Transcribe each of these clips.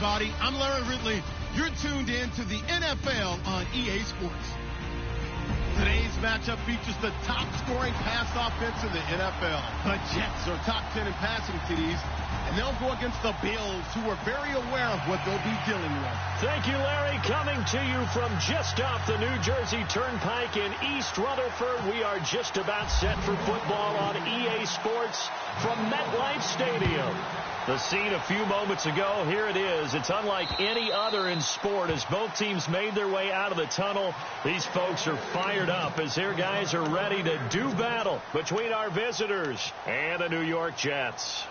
everybody. I'm Larry Ridley. You're tuned in to the NFL on EA Sports. Today's matchup features the top-scoring pass offense in the NFL. The Jets are top 10 in passing TDs, and they'll go against the Bills, who are very aware of what they'll be dealing with. Thank you, Larry. Coming to you from just off the New Jersey Turnpike in East Rutherford, we are just about set for football on EA Sports from MetLife Stadium. The scene a few moments ago, here it is. It's unlike any other in sport as both teams made their way out of the tunnel. These folks are fired up as their guys are ready to do battle between our visitors and the New York Jets.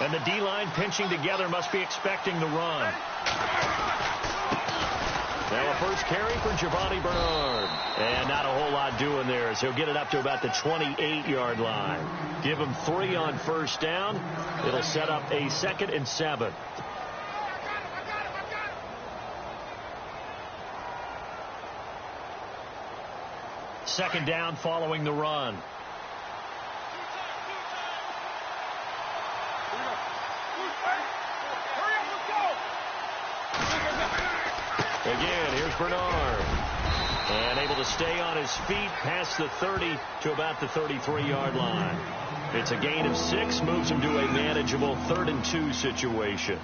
And the D-line pinching together must be expecting the run. Now a first carry for Giovanni Bernard. And not a whole lot doing there as he'll get it up to about the 28-yard line. Give him 3 on first down. It'll set up a 2nd and 7. Second down following the run. Again, here's Bernard. And able to stay on his feet past the 30 to about the 33-yard line. It's a gain of 6, moves him to a manageable 3rd and 2 situation.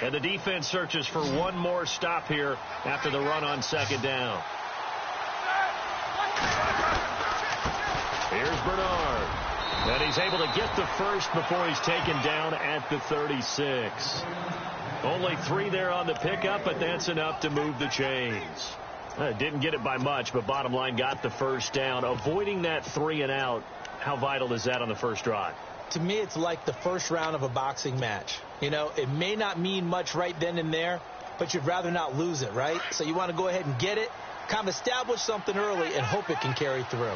And the defense searches for one more stop here after the run on second down. Here's Bernard. And he's able to get the first before he's taken down at the 36. Only 3 there on the pickup, but that's enough to move the chains. Didn't get it by much, but bottom line got the first down. Avoiding that 3 and out, how vital is that on the first drive? To me, it's like the first round of a boxing match. You know, it may not mean much right then and there, but you'd rather not lose it, right? So you want to go ahead and get it, kind of establish something early, and hope it can carry through.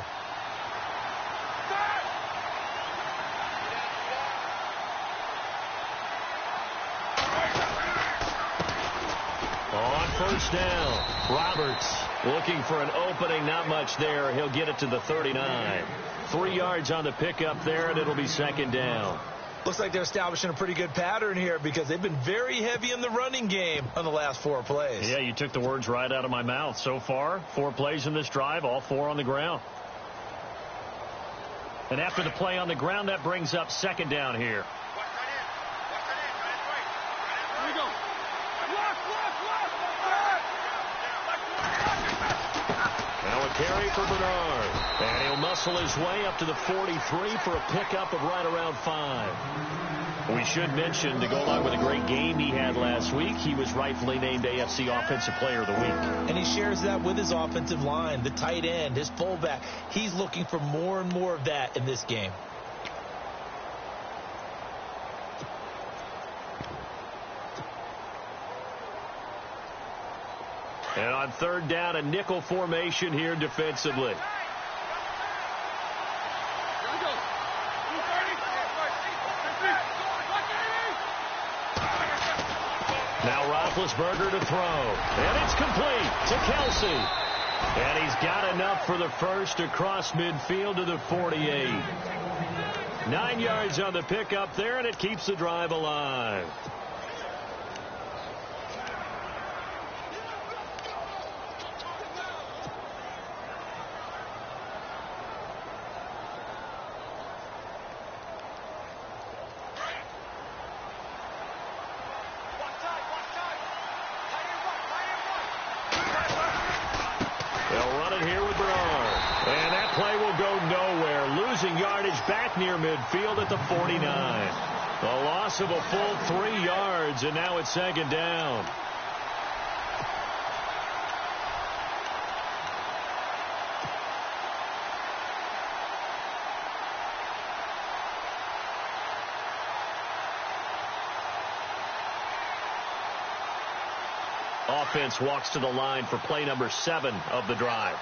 On first down, Roberts looking for an opening, not much there. He'll get it to the 39. 3 yards on the pickup there, and it'll be second down. Looks like they're establishing a pretty good pattern here because they've been very heavy in the running game on the last 4 plays. Yeah, you took the words right out of my mouth. So far, 4 plays in this drive, all 4 on the ground. And after the play on the ground, that brings up second down here. Now a carry for Bernard. And he'll muscle his way up to the 43 for a pickup of right around 5. We should mention, to go along with a great game he had last week, he was rightfully named AFC Offensive Player of the Week. And he shares that with his offensive line, the tight end, his fullback. He's looking for more and more of that in this game. And on third down, a nickel formation here defensively. Now Roethlisberger to throw. And it's complete to Kelsey. And he's got enough for the first across midfield to the 48. 9 yards on the pickup there, and it keeps the drive alive. Near midfield at the 49. A loss of a full 3 yards, and now it's second down. Offense walks to the line for play number 7 of the drive.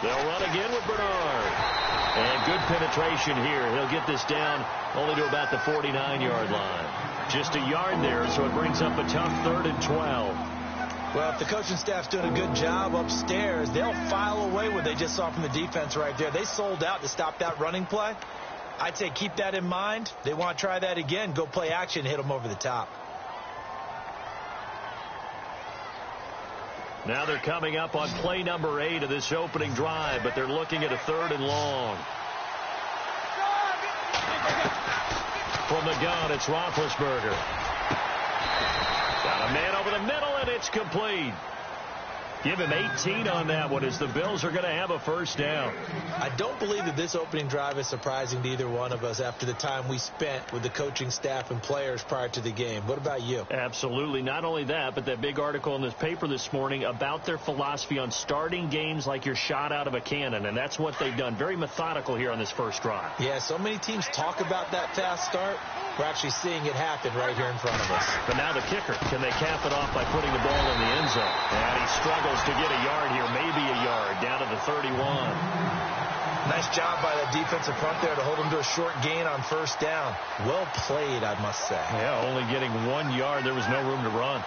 They'll run again with Bernard. And good penetration here. He'll get this down only to about the 49-yard line. Just a yard there, so it brings up a tough 3rd and 12. Well, if the coaching staff's doing a good job upstairs, they'll file away what they just saw from the defense right there. They sold out to stop that running play. I'd say keep that in mind. They want to try that again. Go play action, hit them over the top. Now they're coming up on play number 8 of this opening drive, but they're looking at a 3rd and long. From the gun, it's Roethlisberger. Got a man over the middle, and it's complete. Give him 18 on that one as the Bills are going to have a first down. I don't believe that this opening drive is surprising to either one of us after the time we spent with the coaching staff and players prior to the game. What about you? Absolutely. Not only that, but that big article in this paper this morning about their philosophy on starting games like you're shot out of a cannon, and that's what they've done. Very methodical here on this first drive. Yeah, so many teams talk about that fast start. We're actually seeing it happen right here in front of us. But now the kicker, can they cap it off by putting the ball in the end zone? And he struggles to get a yard here, maybe a yard, down to the 31. Nice job by the defensive front there to hold him to a short gain on first down. Well played, I must say. Yeah, only getting 1 yard. There was no room to run.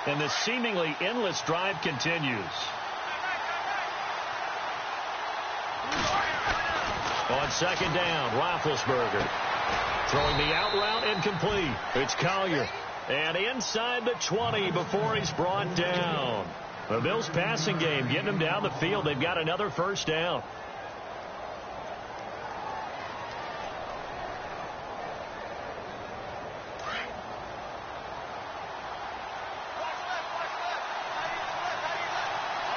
And the seemingly endless drive continues. On second down, Roethlisberger throwing the out route incomplete. It's Collier. And inside the 20 before he's brought down. The Bills passing game getting him down the field. They've got another first down.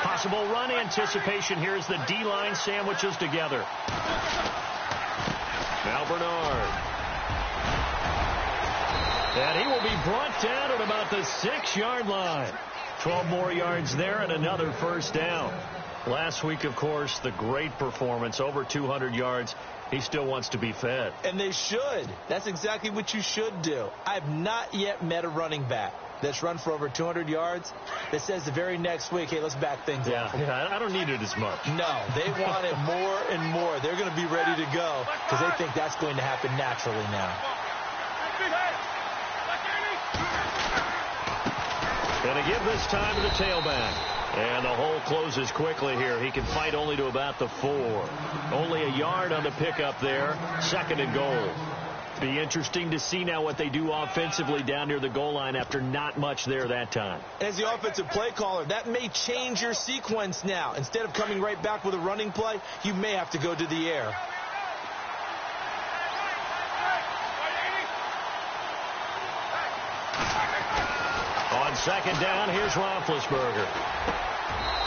Possible run anticipation here as the D-line sandwiches together. Now Bernard. And he will be brought down at about the 6-yard line. 12 more yards there and another first down. Last week, of course, the great performance, over 200 yards. He still wants to be fed. And they should. That's exactly what you should do. I've not yet met a running back that's run for over 200 yards that says the very next week, hey, let's back things up. Yeah, I don't need it as much. No, they want it more and more. They're going to be ready to go because they think that's going to happen naturally now. Going to give this time to the tailback. And the hole closes quickly here. He can fight only to about the 4. Only a yard on the pickup there. 2nd and goal. Be interesting to see now what they do offensively down near the goal line after not much there that time. As the offensive play caller, that may change your sequence now. Instead of coming right back with a running play, you may have to go to the air. On second down, here's Roethlisberger.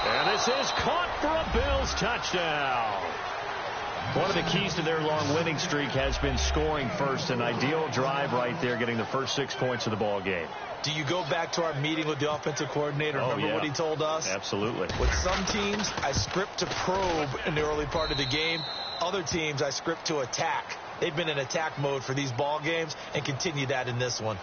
And this is caught for a Bills touchdown. One of the keys to their long winning streak has been scoring first. An ideal drive right there, getting the first 6 points of the ball game. Do you go back to our meeting with the offensive coordinator? Remember what he told us? Absolutely. With some teams, I script to probe in the early part of the game. Other teams, I script to attack. They've been in attack mode for these ball games and continue that in this one.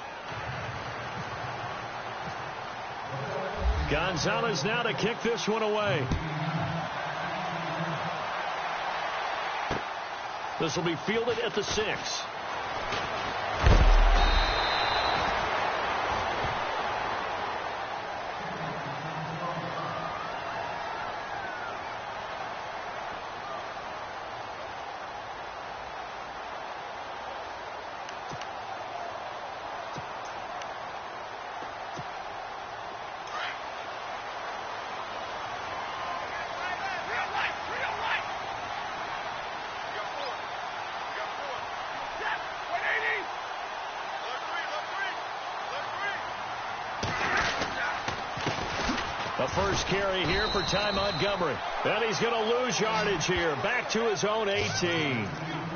Gonzalez now to kick this one away. This will be fielded at the 6. The first carry here for Ty Montgomery. And he's going to lose yardage here. Back to his own 18.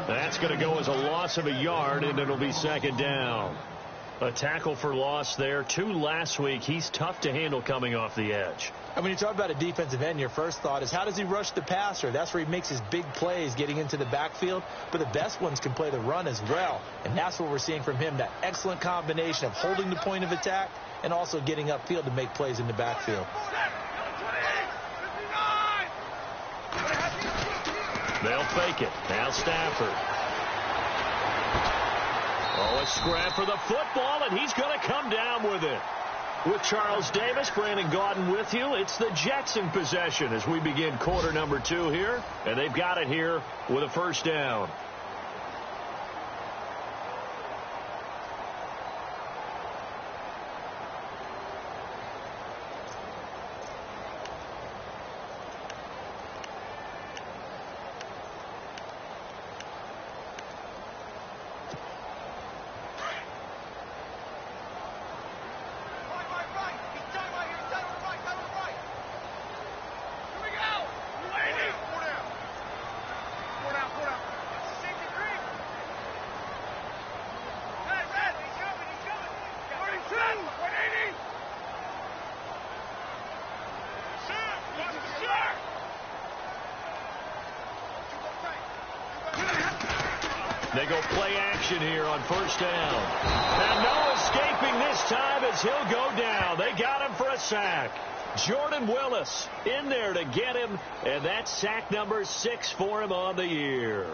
That's going to go as a loss of a yard, and it'll be second down. A tackle for loss there. 2 last week. He's tough to handle coming off the edge. And when you talk about a defensive end, your first thought is, how does he rush the passer? That's where he makes his big plays getting into the backfield. But the best ones can play the run as well. And that's what we're seeing from him, that excellent combination of holding the point of attack and also getting upfield to make plays in the backfield. They'll fake it. Now Stafford. Oh, a scrap for the football, and he's going to come down with it. With Charles Davis, Brandon Gaudin with you. It's the Jets in possession as we begin quarter number 2 here. And they've got it here with a first down. They go play action here on first down. And no escaping this time as he'll go down. They got him for a sack. Jordan Willis in there to get him, and that's sack number 6 for him on the year.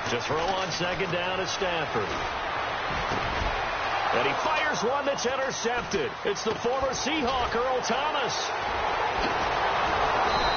To throw on second down is Stafford. And he fires one that's intercepted. It's the former Seahawk, Earl Thomas.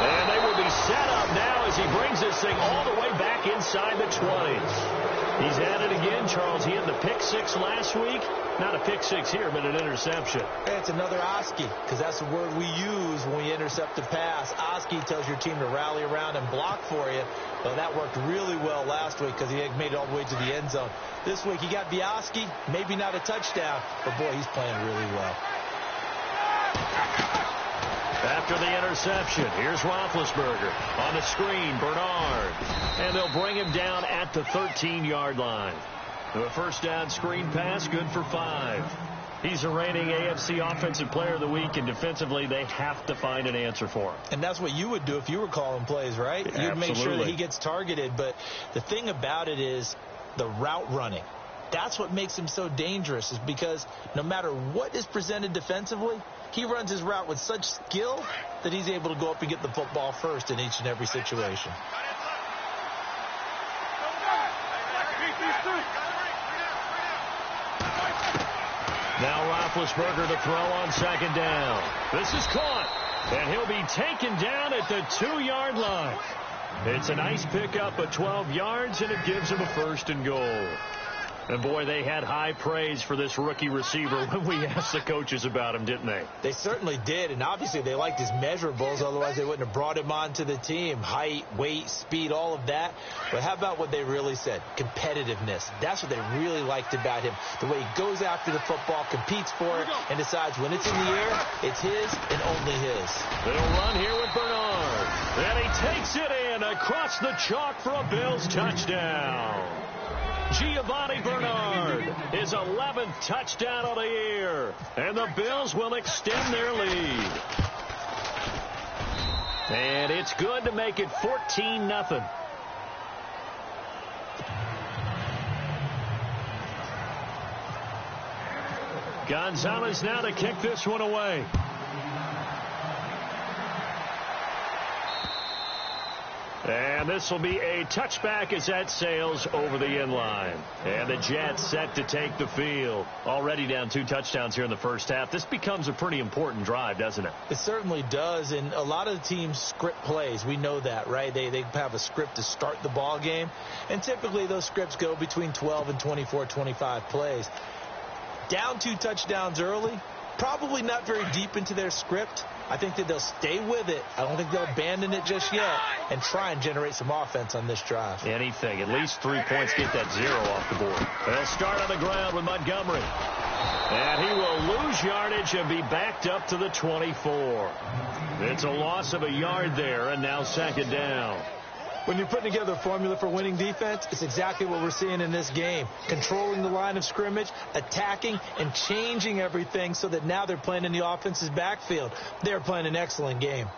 And they will be set up now as he brings this thing all the way back inside the 20s. He's at it again, Charles. He had the pick 6 last week. Not a pick 6 here, but an interception. It's another Oski, because that's the word we use when we intercept a pass. Oski tells your team to rally around and block for you. Well, that worked really well last week because he made it all the way to the end zone. This week, he got Bioski, maybe not a touchdown, but, boy, he's playing really well. After the interception, here's Roethlisberger on the screen, Bernard. And they'll bring him down at the 13-yard line. A first down screen pass, good for 5. He's the reigning AFC Offensive Player of the Week, and defensively, they have to find an answer for him. And that's what you would do if you were calling plays, right? Absolutely. You'd make sure that he gets targeted. But the thing about it is the route running. That's what makes him so dangerous, is because no matter what is presented defensively, he runs his route with such skill that he's able to go up and get the football first in each and every situation. Now Roethlisberger to throw on second down. This is caught, and he'll be taken down at the 2-yard line. It's a nice pickup of 12 yards, and it gives him a first and goal. And, boy, they had high praise for this rookie receiver when we asked the coaches about him, didn't they? They certainly did, and obviously they liked his measurables. Otherwise, they wouldn't have brought him onto the team. Height, weight, speed, all of that. But how about what they really said? Competitiveness. That's what they really liked about him. The way he goes after the football, competes for it, and decides when it's in the air, it's his and only his. They'll run here with Bernard. And he takes it in across the chalk for a Bills touchdown. Giovanni Bernard, his 11th touchdown of the year. And the Bills will extend their lead. And it's good to make it 14-0. Gonzalez now to kick this one away. And this will be a touchback as that sails over the inline. And the Jets set to take the field. Already down 2 touchdowns here in the first half. This becomes a pretty important drive, doesn't it? It certainly does. And a lot of the teams script plays. We know that, right? They have a script to start the ball game. And typically those scripts go between 12 and 24, 25 plays. Down 2 touchdowns early. Probably not very deep into their script. I think that they'll stay with it. I don't think they'll abandon it just yet and try and generate some offense on this drive. Anything. At least 3 points, get that 0 off the board. They'll start on the ground with Montgomery. And he will lose yardage and be backed up to the 24. It's a loss of a yard there, and now 2nd down. When you're putting together a formula for winning defense, it's exactly what we're seeing in this game. Controlling the line of scrimmage, attacking, and changing everything so that now they're playing in the offense's backfield. They're playing an excellent game.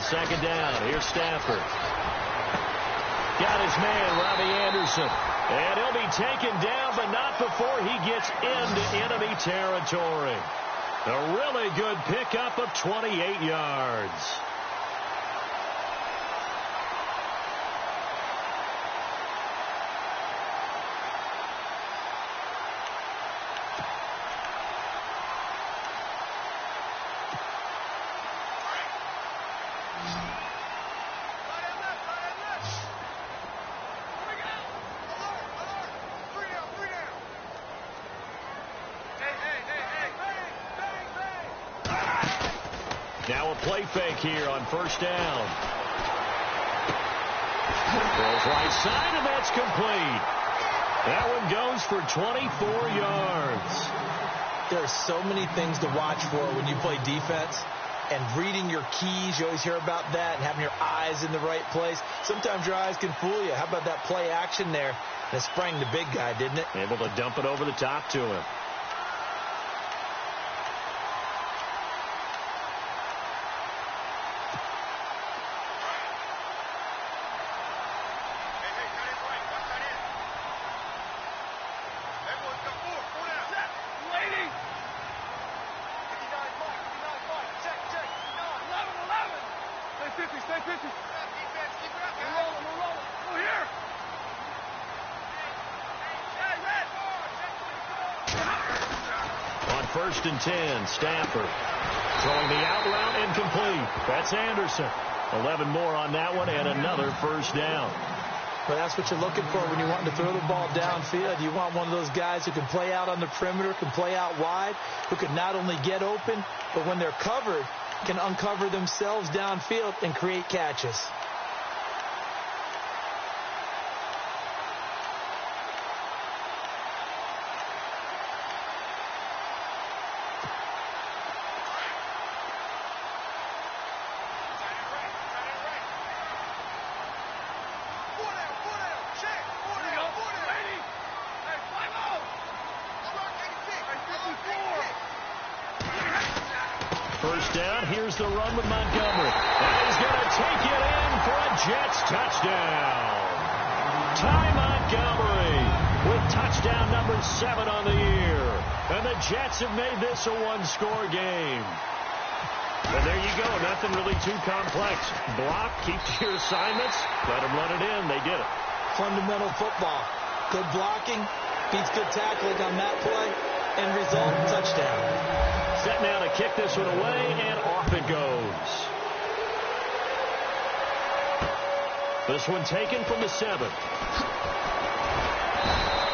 Second down. Here's Stafford. Got his man, Robbie Anderson. And he'll be taken down, but not before he gets into enemy territory. A really good pickup of 28 yards. Now a play fake here on 1st down. Throws right side, and that's complete. That one goes for 24 yards. There are so many things to watch for when you play defense. And reading your keys, you always hear about that, and having your eyes in the right place. Sometimes your eyes can fool you. How about that play action there? And it sprang the big guy, didn't it? Able to dump it over the top to him. On 1st and 10, Stafford throwing the out route incomplete. That's Anderson. 11 more on that one and another 1st down. But that's what you're looking for when you want to throw the ball downfield. You want one of those guys who can play out on the perimeter, can play out wide, who can not only get open, but when they're covered, can uncover themselves downfield and create catches. First down, here's the run with Montgomery. And he's going to take it in for a Jets touchdown. Ty Montgomery with touchdown number 7 on the year. And the Jets have made this a one-score game. And there you go, nothing really too complex. Block, keep to your assignments, let them run it in. They did it. Fundamental football. Good blocking, beats good tackling on that play, and result, touchdown. Set now to kick this one away, and off it goes. This one taken from the 7.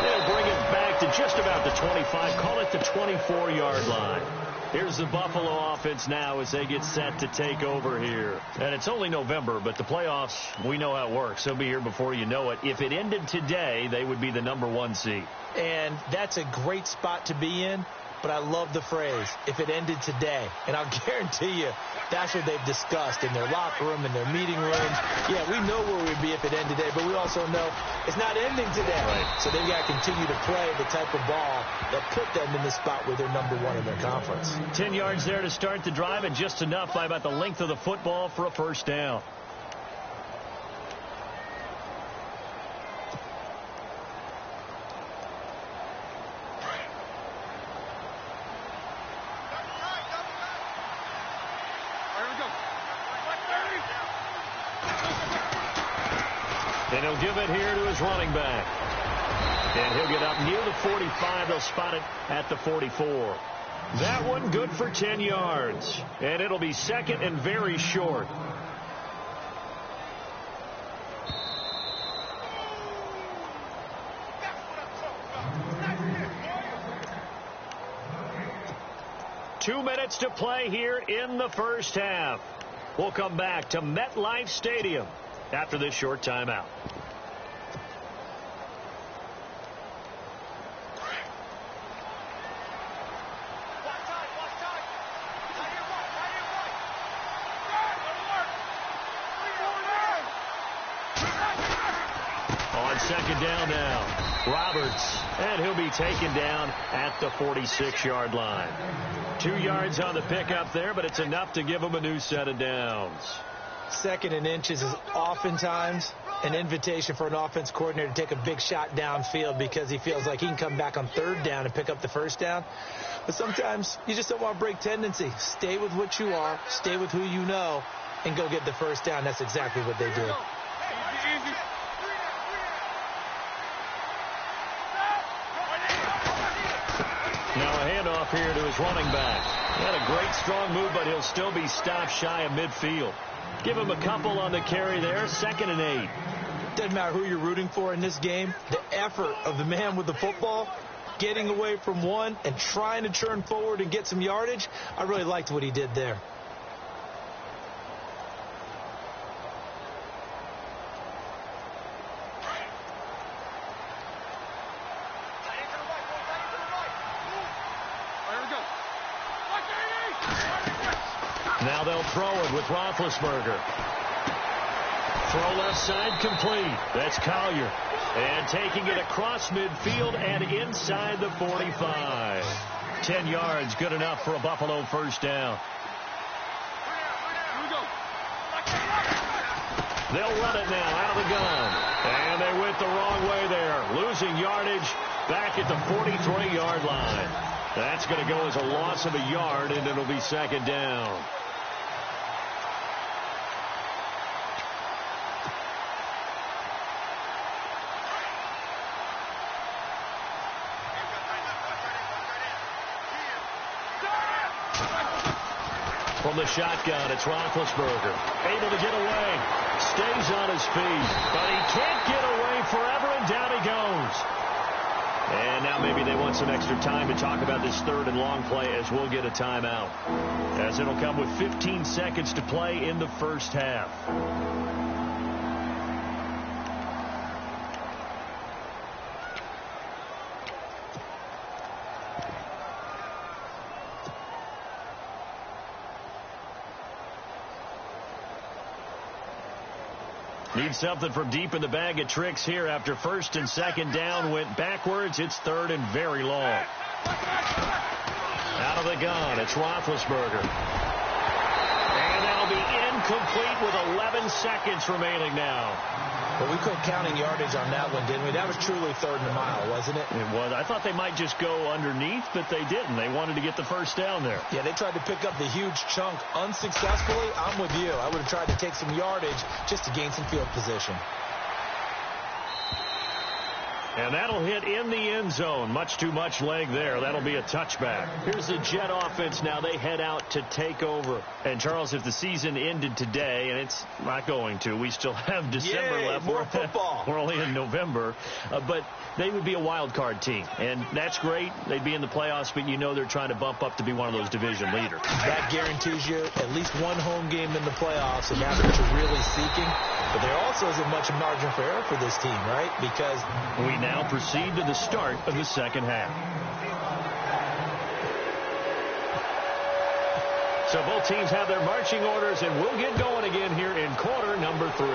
They'll bring it back to just about the 25, call it the 24-yard line. Here's the Buffalo offense now as they get set to take over here. And it's only November, but the playoffs, we know how it works. They'll be here before you know it. If it ended today, they would be the number 1 seed. And that's a great spot to be in. but I love the phrase, if it ended today. And I'll guarantee you that's what they've discussed in their locker room, in their meeting rooms. Yeah, we know where we'd be if it ended today, but we also know it's not ending today. Right. So they've got to continue to play the type of ball that put them in the spot where they're number one in their conference. 10 yards there to start the drive, and just enough by about the length of the football for a first down. And he'll give it here to his running back. And he'll get up near the 45. They'll spot it at the 44. That one good for 10 yards. And it'll be second and very short. Two minutes to play here in the first half. We'll come back to MetLife Stadium after this short timeout. On second down now, Roberts, and he'll be taken down at the 46-yard line. 2 yards on the pickup there, but it's enough to give him a new set of downs. Second and inches is oftentimes an invitation for an offense coordinator to take a big shot downfield because he feels like he can come back on third down and pick up the first down. But sometimes you just don't want to break tendency. Stay with what you are, stay with who you know, and go get the first down. That's exactly what they did. Now a handoff here to his running back. He had a great strong move, but he'll still be stopped shy of midfield. Give him a couple on the carry there. 2nd and 8. Doesn't matter who you're rooting for in this game. The effort of the man with the football, getting away from one and trying to turn forward and get some yardage, I really liked what he did there. Now they'll throw it with Roethlisberger. Throw left side complete. That's Collier. And taking it across midfield and inside the 45. 10 yards, good enough for a Buffalo first down. They'll run it now out of the gun. And they went the wrong way there. Losing yardage back at the 43-yard line. That's going to go as a loss of a yard, and it'll be second down. From the shotgun, it's Roethlisberger. Able to get away. Stays on his feet. But he can't get away forever, and down he goes. And now maybe they want some extra time to talk about this third and long play as we'll get a timeout. As it'll come with 15 seconds to play in the first half. Need something from deep in the bag of tricks here after first and second down went backwards. It's third and very long. Out of the gun, it's Roethlisberger. And that'll be incomplete with 11 seconds remaining now. Well, we quit counting yardage on that one, didn't we? That was truly third and a mile, wasn't it? It was. I thought they might just go underneath, but they didn't. They wanted to get the first down there. Yeah, they tried to pick up the huge chunk unsuccessfully. I'm with you. I would have tried to take some yardage just to gain some field position. And that'll hit in the end zone. Much too much leg there. That'll be a touchback. Here's the Jet offense now. They head out to take over. And, Charles, if the season ended today, and it's not going to, we still have December left. More football. We're only in November. But they would be a wild card team. And that's great. They'd be in the playoffs, but you know they're trying to bump up to be one of those division leaders. That guarantees you at least one home game in the playoffs, and that's what you're really seeking. But there also isn't much margin for error for this team, right? Because we now proceed to the start of the second half. So both teams have their marching orders, and we'll get going again here in quarter number 3.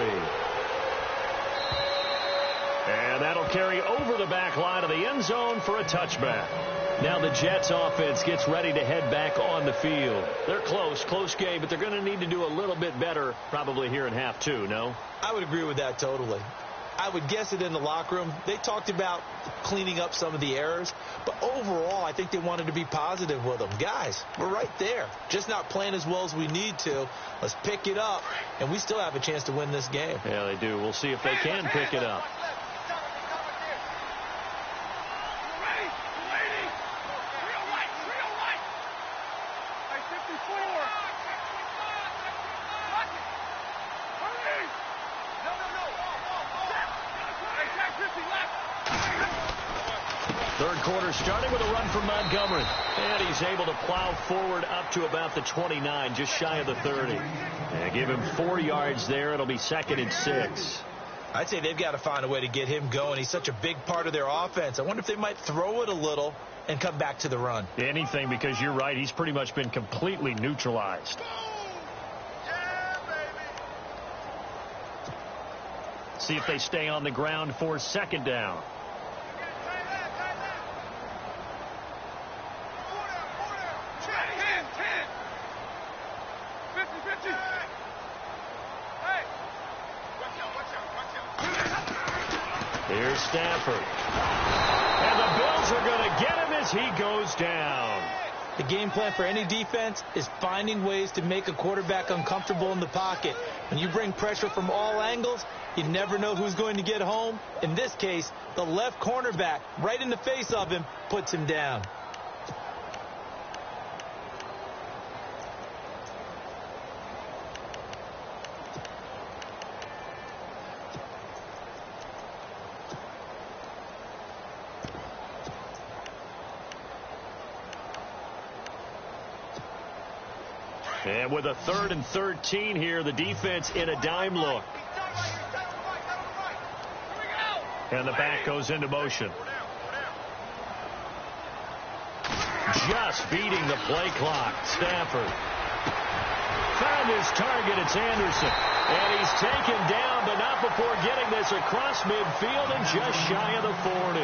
And that'll carry over the back line of the end zone for a touchback. Now the Jets offense gets ready to head back on the field. They're close game, but they're going to need to do a little bit better probably here in half 2, no? I would agree with that totally. I would guess it in the locker room. They talked about cleaning up some of the errors, but overall I think they wanted to be positive with them. Guys, we're right there. Just not playing as well as we need to. Let's pick it up, and we still have a chance to win this game. Yeah, they do. We'll see if they can pick it up. Third quarter starting with a run from Montgomery. And he's able to plow forward up to about the 29, just shy of the 30. And give him 4 yards there. It'll be 2nd and 6. I'd say they've got to find a way to get him going. He's such a big part of their offense. I wonder if they might throw it a little and come back to the run. Anything, because you're right. He's pretty much been completely neutralized. See if they stay on the ground for 2nd down. Here's Stafford. And the Bills are going to get him as he goes down. The game plan for any defense is finding ways to make a quarterback uncomfortable in the pocket. When you bring pressure from all angles, you never know who's going to get home. In this case, the left cornerback, right in the face of him, puts him down. And with a 3rd and 13 here, the defense in a dime look. And the back goes into motion. Just beating the play clock. Stafford found his target. It's Anderson. And he's taken down, but not before getting this across midfield and just shy of the 40.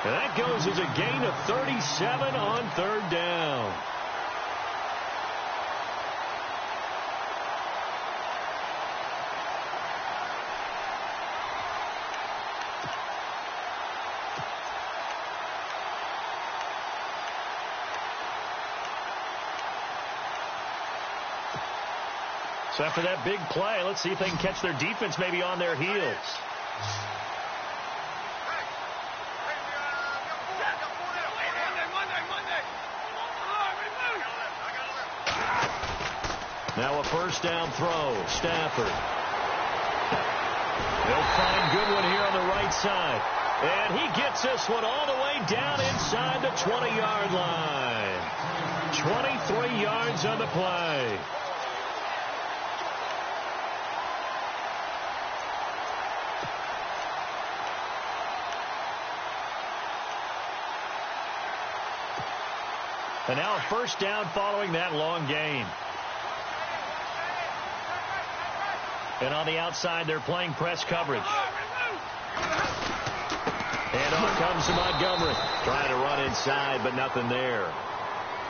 And that goes as a gain of 37 on 3rd down. So after that big play, let's see if they can catch their defense maybe on their heels. Now a 1st down throw. Stafford. They'll find Goodwin here on the right side. And he gets this one all the way down inside the 20-yard line. 23 yards on the play. And now a 1st down following that long gain. And on the outside, they're playing press coverage. And on comes Montgomery. Trying to run inside, but nothing there.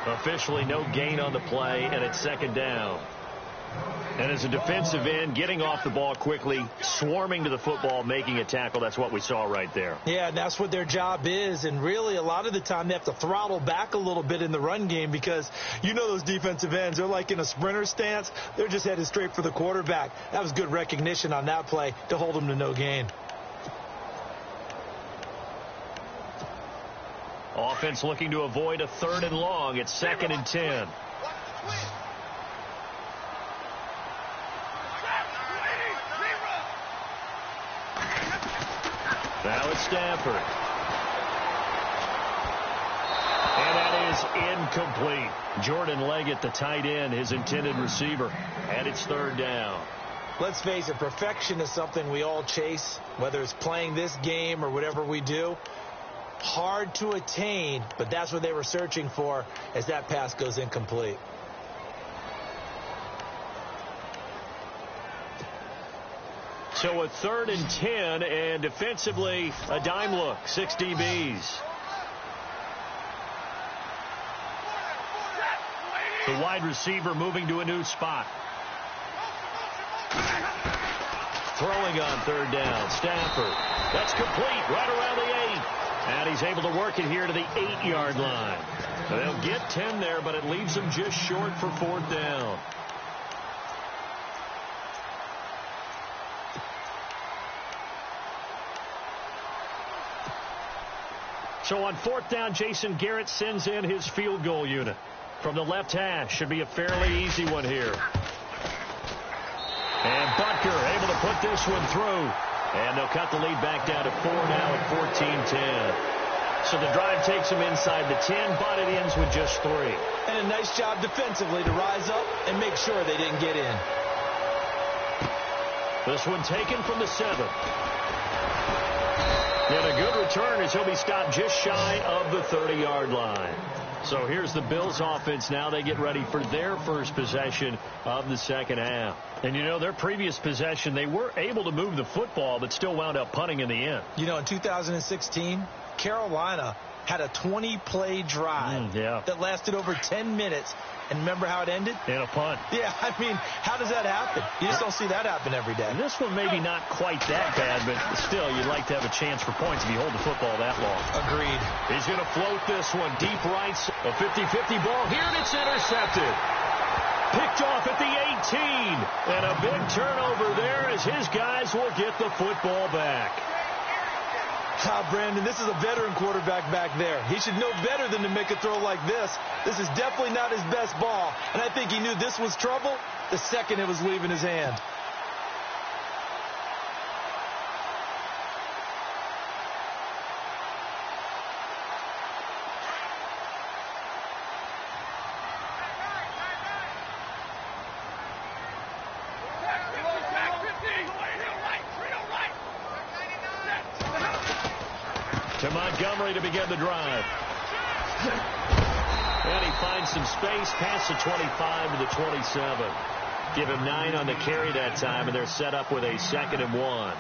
Officially no gain on the play, and it's 2nd down. And as a defensive end, getting off the ball quickly, swarming to the football, making a tackle, that's what we saw right there. Yeah, and that's what their job is. And really, a lot of the time, they have to throttle back a little bit in the run game because you know those defensive ends, they're like in a sprinter stance. They're just headed straight for the quarterback. That was good recognition on that play to hold them to no gain. Offense looking to avoid a 3rd and long. It's 2nd and 10. Now it's Stafford. And that is incomplete. Jordan Leggett, the tight end, his intended receiver. And it's 3rd down. Let's face it, perfection is something we all chase, whether it's playing this game or whatever we do. Hard to attain, but that's what they were searching for as that pass goes incomplete. So a 3rd and 10, and defensively, a dime look, 6 DBs. The wide receiver moving to a new spot. Throwing on 3rd down, Stafford. That's complete, right around the 8. And he's able to work it here to the 8-yard line. They'll get 10 there, but it leaves them just short for 4th down. So on 4th down, Jason Garrett sends in his field goal unit. From the left hash, should be a fairly easy one here. And Butker able to put this one through. And they'll cut the lead back down to 4 now at 14-10. So the drive takes them inside the 10, but it ends with just 3. And a nice job defensively to rise up and make sure they didn't get in. This one taken from the 7. And a good return as he'll be stopped just shy of the 30-yard line. So here's the Bills offense now. They get ready for their first possession of the second half. And, you know, their previous possession, they were able to move the football, but still wound up punting in the end. You know, in 2016, Carolina had a 20-play drive that lasted over 10 minutes. And remember how it ended? And a punt. Yeah, I mean, how does that happen? You just don't see that happen every day. And this one maybe not quite that bad, but still, you'd like to have a chance for points if you hold the football that long. Agreed. He's going to float this one deep right. A 50-50 ball here, and it's intercepted. Picked off at the 18. And a big turnover there as his guys will get the football back. Brandon, this is a veteran quarterback back there. He should know better than to make a throw like this. This is definitely not his best ball. And I think he knew this was trouble the second it was leaving his hand. To Montgomery to begin the drive. And he finds some space past the 25 to the 27. Give him 9 on the carry that time, and they're set up with a 2nd and 1.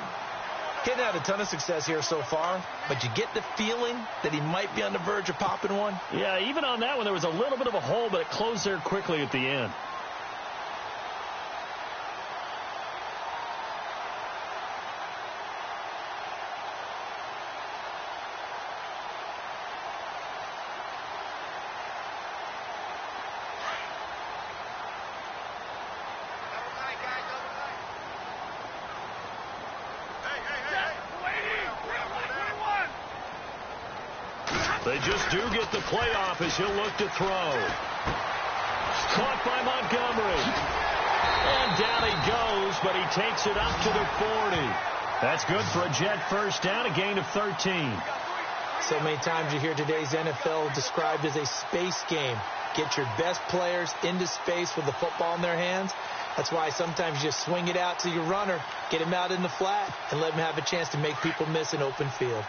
Hadn't had a ton of success here so far, but you get the feeling that he might be on the verge of popping one. Yeah, even on that one, there was a little bit of a hole, but it closed there quickly at the end. They just do get the playoff as he'll look to throw. Caught by Montgomery. And down he goes, but he takes it up to the 40. That's good for a Jet first down, a gain of 13. So many times you hear today's NFL described as a space game. Get your best players into space with the football in their hands. That's why sometimes you just swing it out to your runner, get him out in the flat, and let him have a chance to make people miss an open field.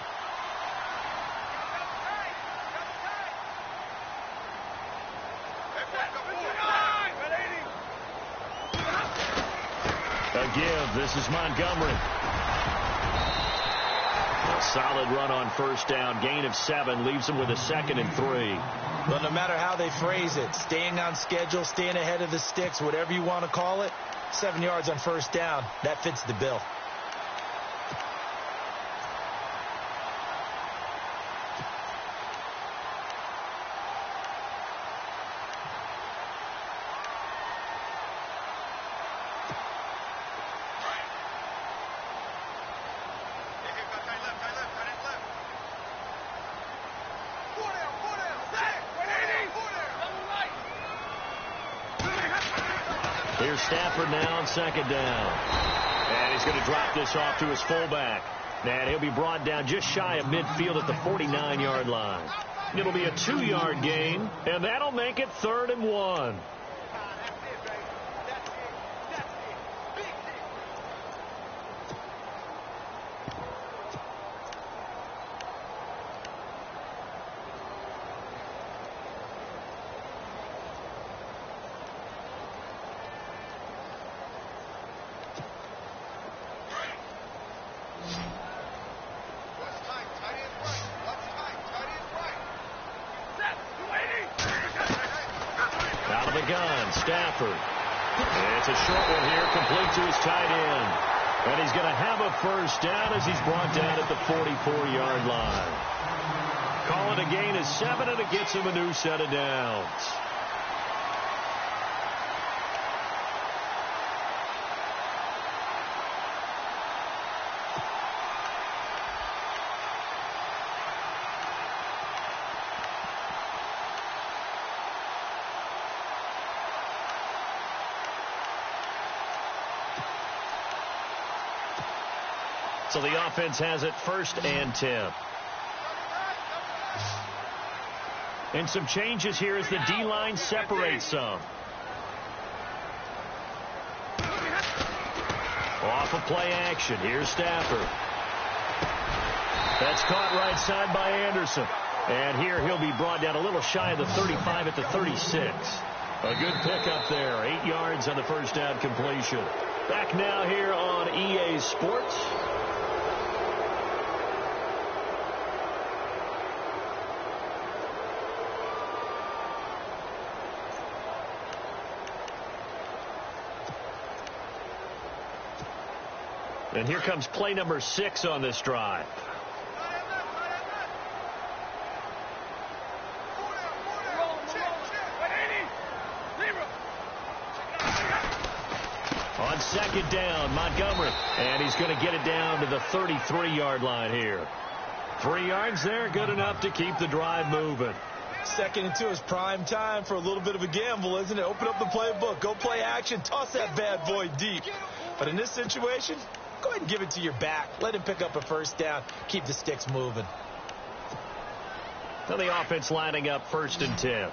Give. This is Montgomery. A solid run on first down. Gain of 7 leaves him with a 2nd and 3. Well, no matter how they phrase it, staying on schedule, staying ahead of the sticks, whatever you want to call it, 7 yards on first down, that fits the bill. Here's Stafford now on 2nd down. And he's going to drop this off to his fullback. And he'll be brought down just shy of midfield at the 49-yard line. It'll be a 2-yard gain, and that'll make it 3rd and 1. the gun. Stafford. It's a short one here, complete to his tight end. And he's going to have a first down as he's brought down at the 44-yard line. Call it a gain of 7, and it gets him a new set of downs. So the offense has it 1st and 10. And some changes here as the D-line separates some. Off of play action. Here's Stafford. That's caught right side by Anderson. And here he'll be brought down a little shy of the 35 at the 36. A good pickup there. 8 yards on the first down completion. Back now here on EA Sports. And here comes play number 6 on this drive. On 2nd down, Montgomery. And he's going to get it down to the 33-yard line here. 3 yards there, good enough to keep the drive moving. 2nd and 2 is prime time for a little bit of a gamble, isn't it? Open up the playbook, go play action, toss that bad boy deep. But in this situation, go ahead and give it to your back. Let him pick up a first down. Keep the sticks moving. So the offense lining up 1st and 10.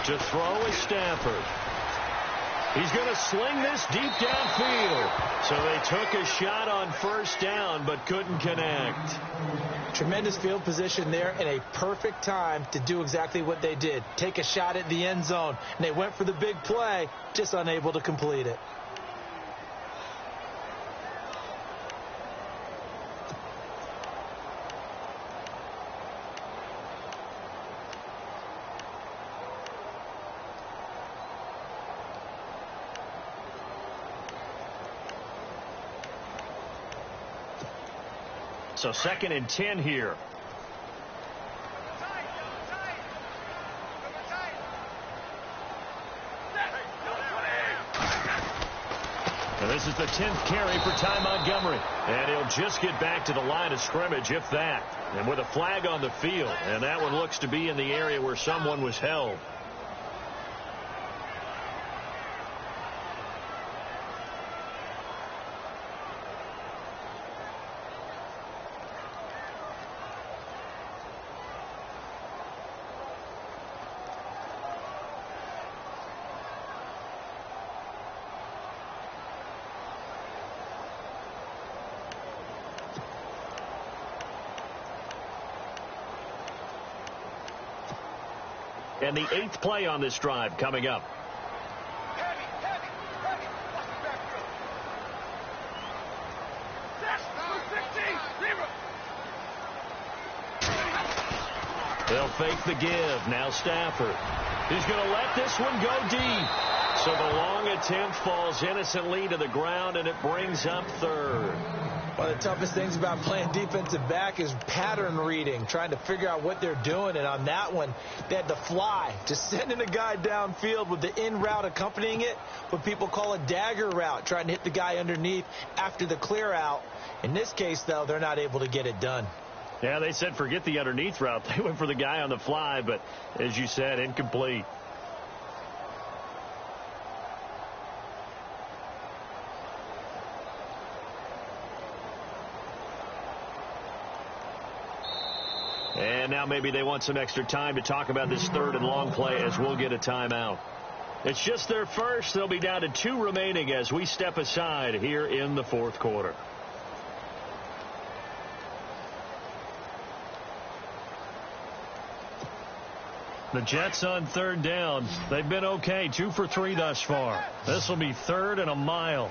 To throw is Stafford. He's going to sling this deep downfield. So they took a shot on 1st down but couldn't connect. Tremendous field position there and a perfect time to do exactly what they did. Take a shot at the end zone. And they went for the big play, just unable to complete it. So 2nd and 10 here. And this is the 10th carry for Ty Montgomery. And he'll just get back to the line of scrimmage, if that. And with a flag on the field. And that one looks to be in the area where someone was held. And the 8th play on this drive coming up. They'll fake the give. Now Stafford. He's going to let this one go deep. So the long attempt falls innocently to the ground, and it brings up 3rd. One of the toughest things about playing defensive back is pattern reading, trying to figure out what they're doing. And on that one, they had to fly, just sending a guy downfield with the in route accompanying it, what people call a dagger route, trying to hit the guy underneath after the clear out. In this case, though, they're not able to get it done. Yeah, they said forget the underneath route. They went for the guy on the fly, but as you said, incomplete. And now maybe they want some extra time to talk about this 3rd and long play as we'll get a timeout. It's just their first. They'll be down to 2 remaining as we step aside here in the 4th quarter. The Jets on 3rd down. They've been okay. 2 for 3 thus far. This will be 3rd and a mile.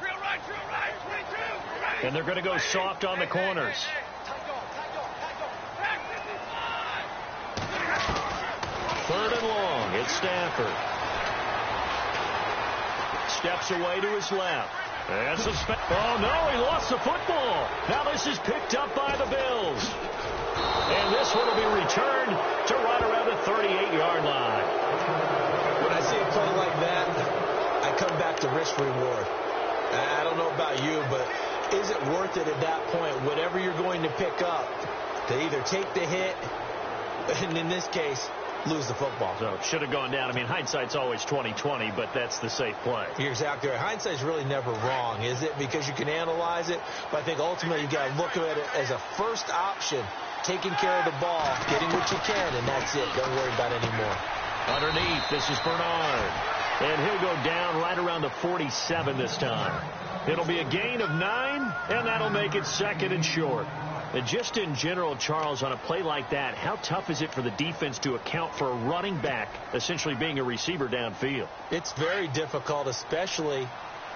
And they're going to go soft on the corners. third and long. It's Stafford. Steps away to his left. And oh, no, he lost the football. Now this is picked up by the Bills. And this one will be returned to right around the 38-yard line. When I see a play like that, I come back to risk reward. I don't know about you, but is it worth it at that point, whatever you're going to pick up, to either take the hit, and in this case, lose the football? So it should have gone down. I mean, hindsight's always 20/20, but that's the safe play. You're exactly right. Hindsight's really never wrong, is it? Because you can analyze it, but I think ultimately you got to look at it as a first option, taking care of the ball, getting what you can, and that's it. Don't worry about it anymore. Underneath, this is Bernard. And he'll go down right around the 47 this time. It'll be a gain of 9, and that'll make it second and short. And just in general, Charles, on a play like that, how tough is it for the defense to account for a running back essentially being a receiver downfield? It's very difficult, especially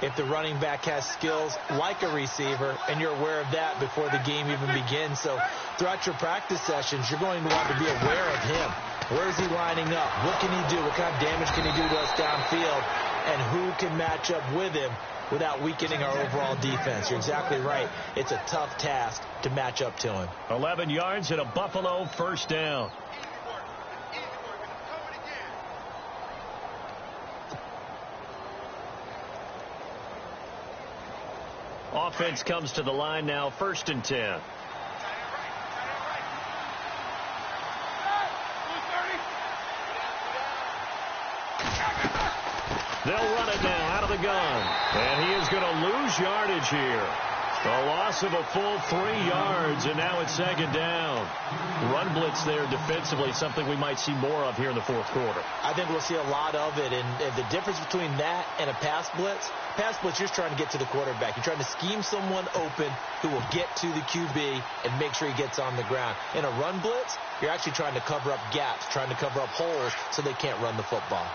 if the running back has skills like a receiver, and you're aware of that before the game even begins. So throughout your practice sessions, you're going to want to be aware of him. Where is he lining up? What can he do? What kind of damage can he do to us downfield? And who can match up with him without weakening our overall defense? You're exactly right. It's a tough task to match up to him. 11 yards and a Buffalo first down. Offense comes to the line now, 1st and 10. They'll run it now out of the gun. And he is going to lose yardage here. A loss of a full 3 yards, and now it's 2nd down. Run blitz there defensively, something we might see more of here in the 4th quarter. I think we'll see a lot of it, and the difference between that and a pass blitz, you're just trying to get to the quarterback. You're trying to scheme someone open who will get to the QB and make sure he gets on the ground. In a run blitz, you're actually trying to cover up gaps, trying to cover up holes so they can't run the football.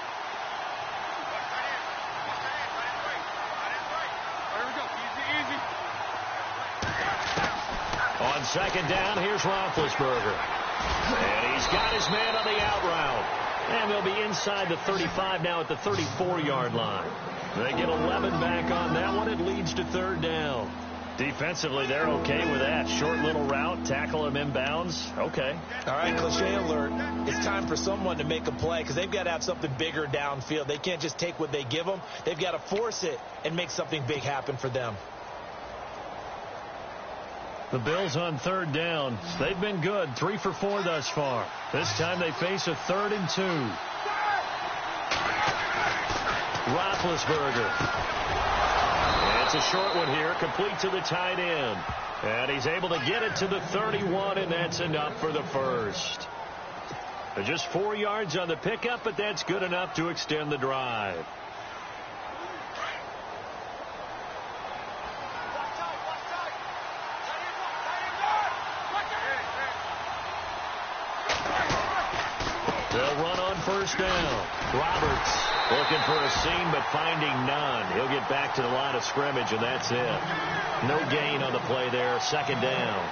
On 2nd down, here's Roethlisberger. And he's got his man on the out route. And they'll be inside the 35 now at the 34-yard line. They get 11 back on that one. It leads to 3rd down. Defensively, they're okay with that. Short little route, tackle him inbounds. Okay. All right, cliche alert. It's time for someone to make a play because they've got to have something bigger downfield. They can't just take what they give them. They've got to force it and make something big happen for them. The Bills on 3rd down. They've been good, 3 for 4 thus far. This time they face a 3rd and 2. Roethlisberger. It's a short one here, complete to the tight end. And he's able to get it to the 31, and that's enough for the first. Just 4 yards on the pickup, but that's good enough to extend the drive. They'll run on 1st down. Roberts looking for a seam, but finding none. He'll get back to the line of scrimmage, and that's it. No gain on the play there. 2nd down.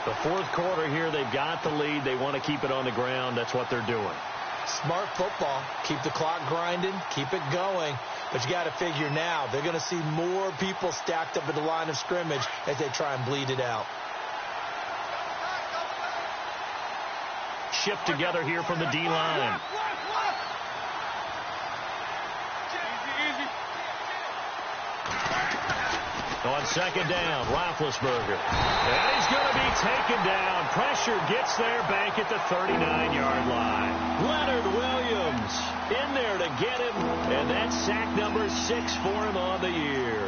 The 4th quarter here, they've got the lead. They want to keep it on the ground. That's what they're doing. Smart football. Keep the clock grinding. Keep it going. But you got to figure now, they're going to see more people stacked up at the line of scrimmage as they try and bleed it out. Shift together here from the D-line. On 2nd down, Roethlisberger. And he's going to be taken down. Pressure gets there back at the 39-yard line. Leonard Williams in there to get him, and that's sack number 6 for him on the year.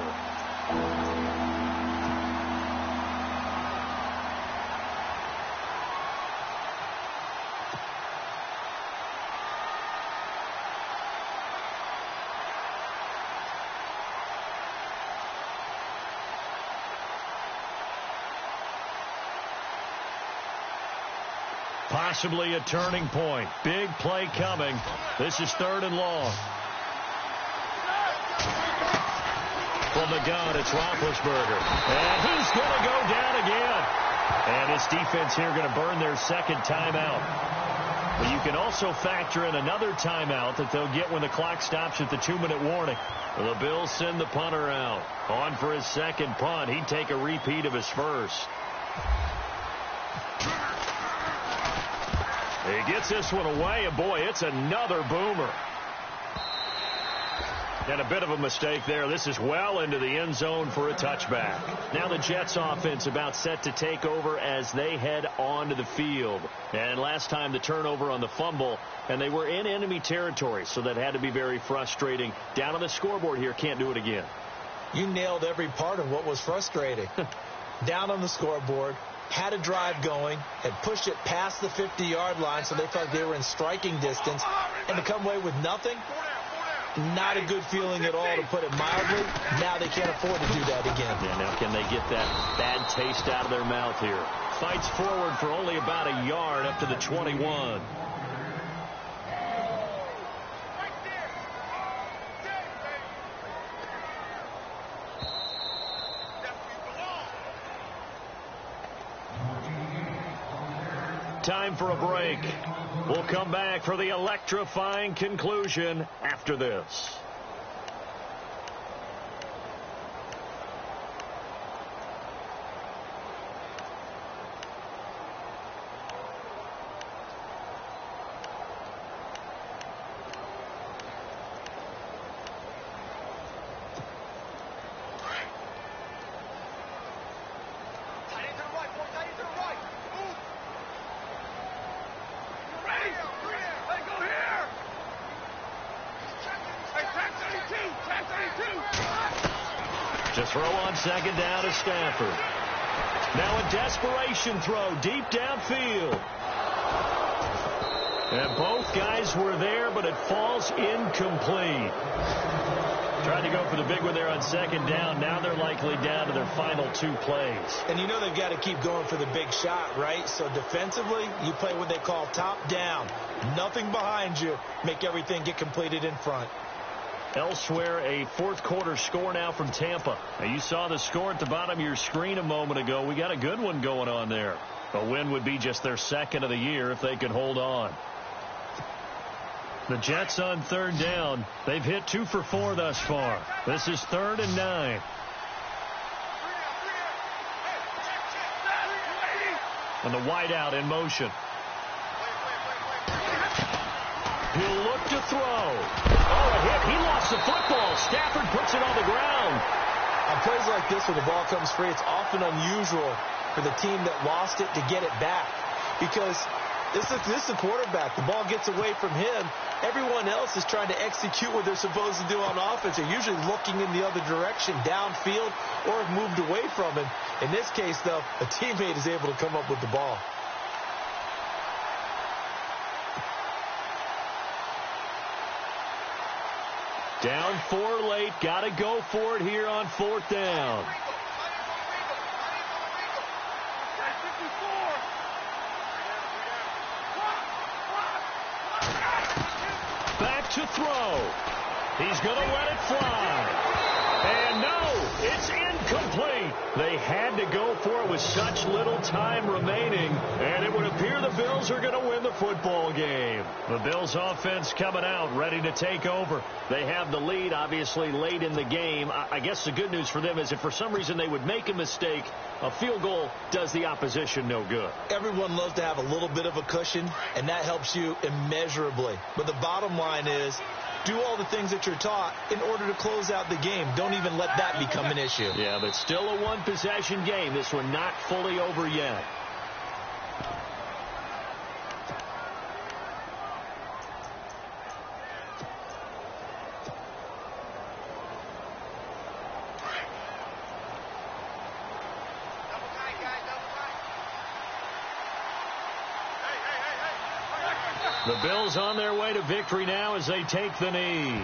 Possibly a turning point. Big play coming. This is 3rd and long. From the gun, it's Roethlisberger. And he's going to go down again. And his defense here going to burn their 2nd timeout. But you can also factor in another timeout that they'll get when the clock stops at the 2-minute warning. The Bills send the punter out. On for his second punt. He'd take a repeat of his first. He gets this one away, and boy, it's another boomer. And a bit of a mistake there. This is well into the end zone for a touchback. Now the Jets offense about set to take over as they head onto the field. And last time the turnover on the fumble, and they were in enemy territory, so that had to be very frustrating. Down on the scoreboard here, can't do it again. You nailed every part of what was frustrating. Down on the scoreboard, had a drive going, had pushed it past the 50-yard line so they felt they were in striking distance, and to come away with nothing, not a good feeling at all, to put it mildly. Now they can't afford to do that again. Yeah, now can they get that bad taste out of their mouth here? Fights forward for only about a yard up to the 21. Time for a break. We'll come back for the electrifying conclusion after this. To throw on second down to Stafford. Now a desperation throw deep downfield. And both guys were there, but it falls incomplete. Tried to go for the big one there on second down. Now they're likely down to their final 2 plays. And you know they've got to keep going for the big shot, right? So defensively, you play what they call top down. Nothing behind you. Make everything get completed in front. Elsewhere, a fourth-quarter score now from Tampa. Now, you saw the score at the bottom of your screen a moment ago. We got a good one going on there. A win would be just their second of the year if they could hold on. The Jets on third down. They've hit 2 for 4 thus far. This is 3rd and 9. And the wideout in motion. He'll look to throw. Oh, a hit. He lost the football. Stafford puts it on the ground. On plays like this, when the ball comes free, it's often unusual for the team that lost it to get it back. Because this is the quarterback. The ball gets away from him. Everyone else is trying to execute what they're supposed to do on offense. They're usually looking in the other direction, downfield, or have moved away from him. In this case, though, a teammate is able to come up with the ball. Down 4 late. Got to go for it here on 4th down. Back to throw. He's going to let it fly. And no, it's incomplete. They had to go for it with such little time remaining, and it would appear the Bills are going to win the football game. The Bills offense coming out, ready to take over. They have the lead, obviously, late in the game. I guess the good news for them is if for some reason they would make a mistake, a field goal does the opposition no good. Everyone loves to have a little bit of a cushion, and that helps you immeasurably. But the bottom line is, do all the things that you're taught in order to close out the game. Don't even let that become an issue. Yeah, but still a one-possession game. This one not fully over yet. The Bills on their way to victory now as they take the knee.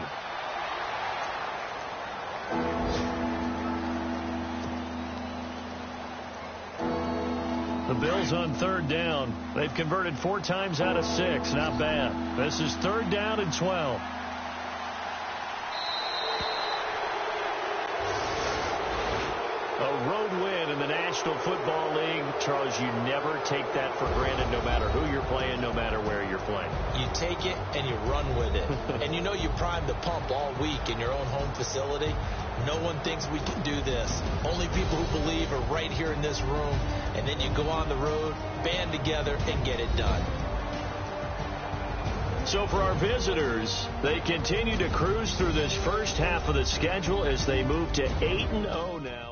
The Bills on third down. They've converted 4 times out of 6. Not bad. This is 3rd down and 12. A road win in the National Football League. Charles, you never take that for granted no matter who you're playing, no matter where you're playing. You take it and you run with it. And you know you primed the pump all week in your own home facility. No one thinks we can do this. Only people who believe are right here in this room. And then you go on the road, band together, and get it done. So for our visitors, they continue to cruise through this first half of the schedule as they move to 8-0 now.